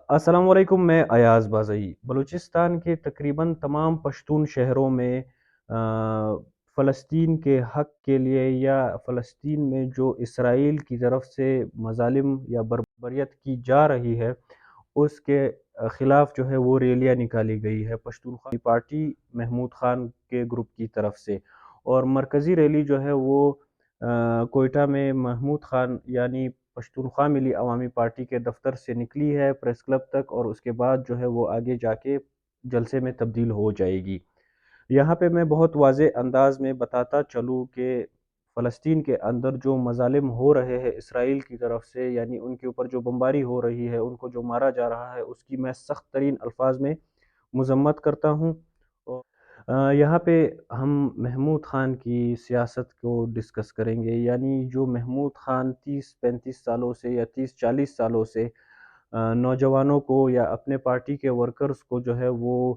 السلام علیکم، میں ایاز بازئی بلوچستان کے تقریباً تمام پشتون شہروں میں فلسطین کے حق کے لیے یا فلسطین میں جو اسرائیل کی طرف سے مظالم یا بربریت کی جا رہی ہے اس کے خلاف جو ہے وہ ریلیاں نکالی گئی ہے پشتونخوا پارٹی محمود خان کے گروپ کی طرف سے، اور مرکزی ریلی جو ہے وہ کوئٹہ میں محمود خان یعنی پشتونخوا ملی عوامی پارٹی کے دفتر سے نکلی ہے پریس کلب تک، اور اس کے بعد جو ہے وہ آگے جا کے جلسے میں تبدیل ہو جائے گی۔ یہاں پہ میں بہت واضح انداز میں بتاتا چلوں کہ فلسطین کے اندر جو مظالم ہو رہے ہیں اسرائیل کی طرف سے، یعنی ان کے اوپر جو بمباری ہو رہی ہے، ان کو جو مارا جا رہا ہے، اس کی میں سخت ترین الفاظ میں مذمت کرتا ہوں۔ یہاں پہ ہم محمود خان کی سیاست کو ڈسکس کریں گے، یعنی جو محمود خان 30-35 سالوں سے یا 30-40 سالوں سے نوجوانوں کو یا اپنے پارٹی کے ورکرز کو جو ہے وہ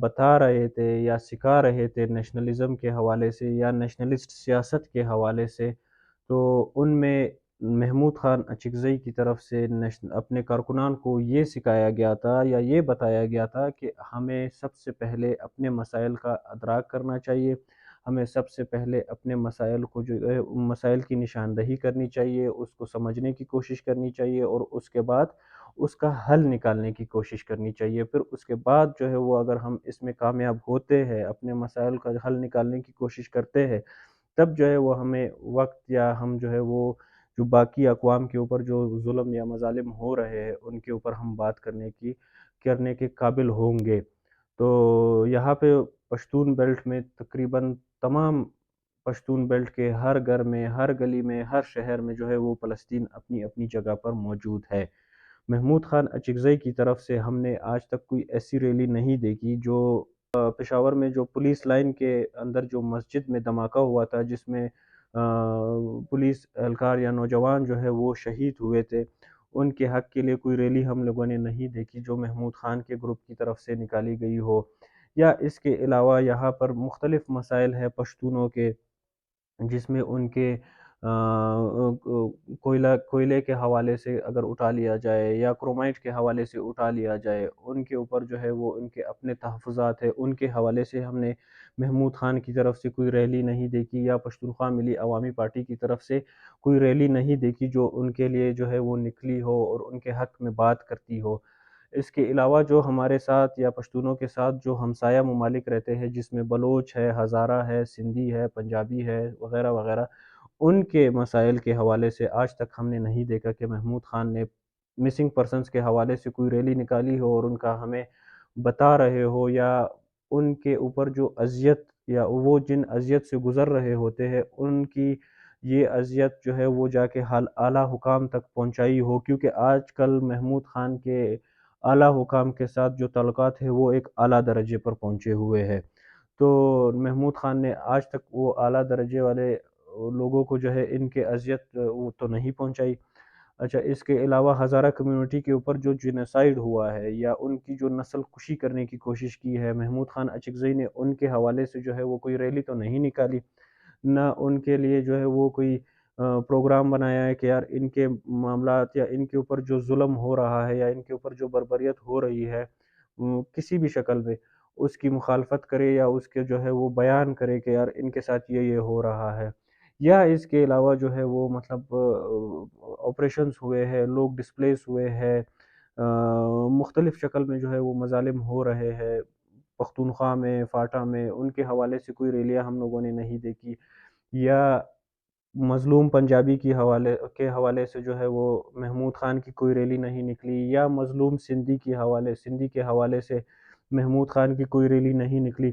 بتا رہے تھے یا سکھا رہے تھے نیشنلزم کے حوالے سے یا نیشنلسٹ سیاست کے حوالے سے، تو ان میں محمود خان اچکزئی کی طرف سے اپنے کارکنان کو یہ سکھایا گیا تھا یا یہ بتایا گیا تھا کہ ہمیں سب سے پہلے اپنے مسائل کا ادراک کرنا چاہیے، ہمیں سب سے پہلے اپنے مسائل کو جو ہے مسائل کی نشاندہی کرنی چاہیے، اس کو سمجھنے کی کوشش کرنی چاہیے، اور اس کے بعد اس کا حل نکالنے کی کوشش کرنی چاہیے۔ پھر اس کے بعد جو ہے وہ اگر ہم اس میں کامیاب ہوتے ہیں، اپنے مسائل کا حل نکالنے کی کوشش کرتے ہیں، تب جو ہے وہ ہمیں وقت یا ہم جو ہے وہ جو باقی اقوام کے اوپر جو ظلم یا مظالم ہو رہے ہیں ان کے اوپر ہم بات کرنے کے قابل ہوں گے۔ تو یہاں پہ پشتون بیلٹ میں تقریباً تمام پشتون بیلٹ کے ہر گھر میں، ہر گلی میں، ہر شہر میں جو ہے وہ فلسطین اپنی اپنی جگہ پر موجود ہے۔ محمود خان اچکزئی کی طرف سے ہم نے آج تک کوئی ایسی ریلی نہیں دیکھی جو پشاور میں جو پولیس لائن کے اندر جو مسجد میں دھماکہ ہوا تھا، جس میں پولیس اہلکار یا نوجوان جو ہے وہ شہید ہوئے تھے، ان کے حق کے لیے کوئی ریلی ہم لوگوں نے نہیں دیکھی جو محمود خان کے گروپ کی طرف سے نکالی گئی ہو۔ یا اس کے علاوہ یہاں پر مختلف مسائل ہیں پشتونوں کے، جس میں ان کے کوئلے کے حوالے سے اگر اٹھا لیا جائے یا کرومائٹ کے حوالے سے اٹھا لیا جائے، ان کے اوپر جو ہے وہ ان کے اپنے تحفظات ہیں، ان کے حوالے سے ہم نے محمود خان کی طرف سے کوئی ریلی نہیں دیکھی یا پشتونخوا ملی عوامی پارٹی کی طرف سے کوئی ریلی نہیں دیکھی جو ان کے لیے جو ہے وہ نکلی ہو اور ان کے حق میں بات کرتی ہو۔ اس کے علاوہ جو ہمارے ساتھ یا پشتونوں کے ساتھ جو ہمسایہ ممالک رہتے ہیں، جس میں بلوچ ہے، ہزارہ ہے، سندھی ہے، پنجابی ہے، وغیرہ وغیرہ، ان کے مسائل کے حوالے سے آج تک ہم نے نہیں دیکھا کہ محمود خان نے مسنگ پرسنز کے حوالے سے کوئی ریلی نکالی ہو اور ان کا ہمیں بتا رہے ہو، یا ان کے اوپر جو اذیت یا وہ جن اذیت سے گزر رہے ہوتے ہیں ان کی یہ اذیت جو ہے وہ جا کے اعلیٰ حکام تک پہنچائی ہو، کیونکہ آج کل محمود خان کے اعلیٰ حکام کے ساتھ جو تعلقات ہیں وہ ایک اعلیٰ درجے پر پہنچے ہوئے ہیں۔ تو محمود خان نے آج تک وہ اعلیٰ درجے والے لوگوں کو جو ہے ان کے اذیت وہ تو نہیں پہنچائی۔ اچھا، اس کے علاوہ ہزارہ کمیونٹی کے اوپر جو جینوسائیڈ ہوا ہے یا ان کی جو نسل کشی کرنے کی کوشش کی ہے، محمود خان اچکزئی نے ان کے حوالے سے جو ہے وہ کوئی ریلی تو نہیں نکالی، نہ ان کے لیے جو ہے وہ کوئی پروگرام بنایا ہے کہ یار ان کے معاملات یا ان کے اوپر جو ظلم ہو رہا ہے یا ان کے اوپر جو بربریت ہو رہی ہے کسی بھی شکل میں، اس کی مخالفت کرے یا اس کے جو ہے وہ بیان کرے کہ یار ان کے ساتھ یہ ہو رہا ہے۔ یا اس کے علاوہ جو ہے وہ مطلب آپریشنز ہوئے ہیں، لوگ ڈسپلیس ہوئے ہیں، مختلف شکل میں جو ہے وہ مظالم ہو رہے ہیں پختونخوا میں، فاٹا میں، ان کے حوالے سے کوئی ریلیاں ہم لوگوں نے نہیں دیکھی، یا مظلوم پنجابی کے حوالے سے جو ہے وہ محمود خان کی کوئی ریلی نہیں نکلی، یا مظلوم سندھی کے حوالے سے محمود خان کی کوئی ریلی نہیں نکلی،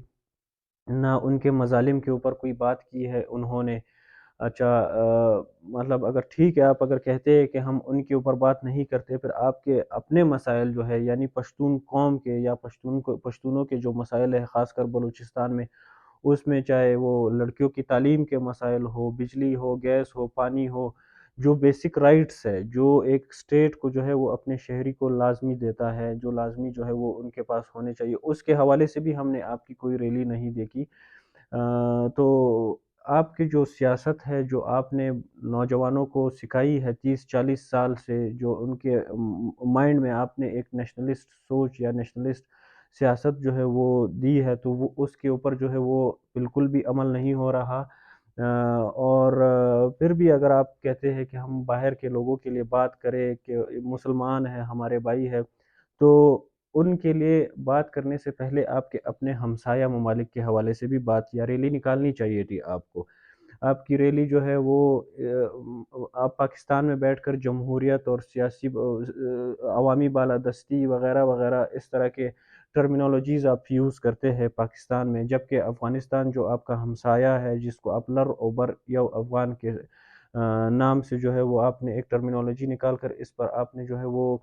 نہ ان کے مظالم کے اوپر کوئی بات کی ہے انہوں نے۔ اچھا، مطلب اگر ٹھیک ہے، آپ اگر کہتے ہیں کہ ہم ان کے اوپر بات نہیں کرتے، پھر آپ کے اپنے مسائل جو ہے یعنی پشتون قوم کے یا پشتونوں کے جو مسائل ہے خاص کر بلوچستان میں، اس میں چاہے وہ لڑکیوں کی تعلیم کے مسائل ہو، بجلی ہو، گیس ہو، پانی ہو، جو بیسک رائٹس ہے جو ایک سٹیٹ کو جو ہے وہ اپنے شہری کو لازمی دیتا ہے، جو لازمی جو ہے وہ ان کے پاس ہونے چاہیے، اس کے حوالے سے بھی ہم نے آپ کی کوئی ریلی نہیں دیکھی۔ تو آپ کی جو سیاست ہے، جو آپ نے نوجوانوں کو سکھائی ہے 30-40 سال سے، جو ان کے مائنڈ میں آپ نے ایک نیشنلسٹ سوچ یا نیشنلسٹ سیاست جو ہے وہ دی ہے، تو وہ اس کے اوپر جو ہے وہ بالکل بھی عمل نہیں ہو رہا۔ اور پھر بھی اگر آپ کہتے ہیں کہ ہم باہر کے لوگوں کے لیے بات کریں کہ مسلمان ہیں، ہمارے بھائی ہیں، تو ان کے لیے بات کرنے سے پہلے آپ کے اپنے ہمسایہ ممالک کے حوالے سے بھی بات یا ریلی نکالنی چاہیے تھی آپ کو۔ آپ کی ریلی جو ہے وہ آپ پاکستان میں بیٹھ کر جمہوریت اور سیاسی عوامی بالادستی وغیرہ وغیرہ اس طرح کے ٹرمینالوجیز آپ یوز کرتے ہیں پاکستان میں، جبکہ افغانستان جو آپ کا ہمسایہ ہے، جس کو آپ لر اوبر یا افغان کے نام سے جو ہے وہ آپ نے ایک ٹرمینالوجی نکال کر اس پر آپ نے جو ہے وہ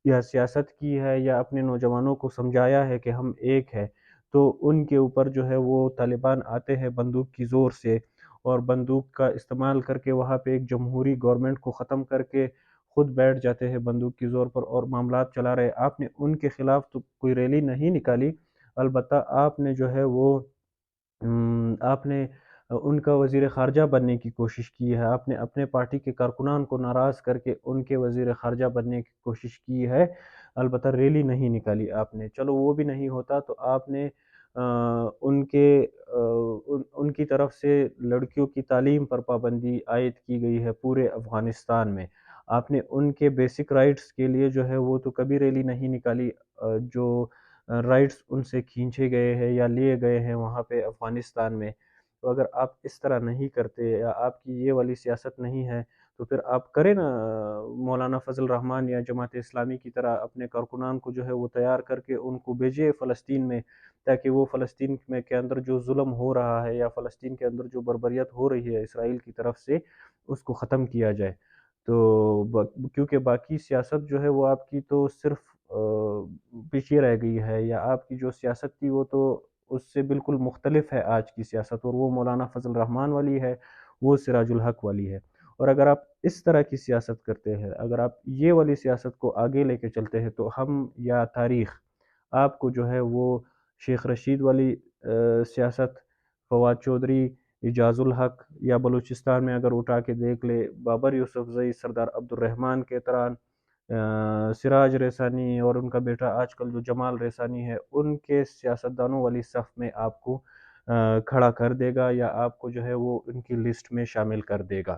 یا سیاست کی ہے یا اپنے نوجوانوں کو سمجھایا ہے کہ ہم ایک ہے، تو ان کے اوپر جو ہے وہ طالبان آتے ہیں بندوق کی زور سے، اور بندوق کا استعمال کر کے وہاں پہ ایک جمہوری گورنمنٹ کو ختم کر کے خود بیٹھ جاتے ہیں بندوق کی زور پر اور معاملات چلا رہے۔ آپ نے ان کے خلاف تو کوئی ریلی نہیں نکالی، البتہ آپ نے جو ہے وہ آپ نے ان کا وزیر خارجہ بننے کی کوشش کی ہے، آپ نے اپنے پارٹی کے کارکنان کو ناراض کر کے ان کے وزیر خارجہ بننے کی کوشش کی ہے، البتہ ریلی نہیں نکالی آپ نے۔ چلو وہ بھی نہیں ہوتا تو آپ نے ان کے ان کی طرف سے لڑکیوں کی تعلیم پر پابندی عائد کی گئی ہے پورے افغانستان میں۔ آپ نے ان کے بیسک رائٹس کے لیے جو ہے وہ تو کبھی ریلی نہیں نکالی، جو رائٹس ان سے کھینچے گئے ہیں یا لیے گئے ہیں وہاں پہ افغانستان میں۔ تو اگر آپ اس طرح نہیں کرتے یا آپ کی یہ والی سیاست نہیں ہے تو پھر آپ کریں نا مولانا فضل الرحمان یا جماعت اسلامی کی طرح اپنے کارکنان کو جو ہے وہ تیار کر کے ان کو بھیجے فلسطین میں، تاکہ وہ فلسطین میں کے اندر جو ظلم ہو رہا ہے یا فلسطین کے اندر جو بربریت ہو رہی ہے اسرائیل کی طرف سے اس کو ختم کیا جائے۔ تو کیونکہ باقی سیاست جو ہے وہ آپ کی تو صرف پیچھے رہ گئی ہے، یا آپ کی جو سیاست تھی وہ تو اس سے بالکل مختلف ہے آج کی سیاست، اور وہ مولانا فضل الرحمان والی ہے، وہ سراج الحق والی ہے۔ اور اگر آپ اس طرح کی سیاست کرتے ہیں، اگر آپ یہ والی سیاست کو آگے لے کے چلتے ہیں، تو ہم یا تاریخ آپ کو جو ہے وہ شیخ رشید والی سیاست، فواد چودھری، اعجاز الحق، یا بلوچستان میں اگر اٹھا کے دیکھ لے بابر یوسف زئی، سردار عبد الرحمن کیتران، سراج ریسانی اور ان کا بیٹا آج کل جو جمال ریسانی ہے، ان کے سیاستدانوں والی صف میں آپ کو کھڑا کر دے گا، یا آپ کو جو ہے وہ ان کی لسٹ میں شامل کر دے گا۔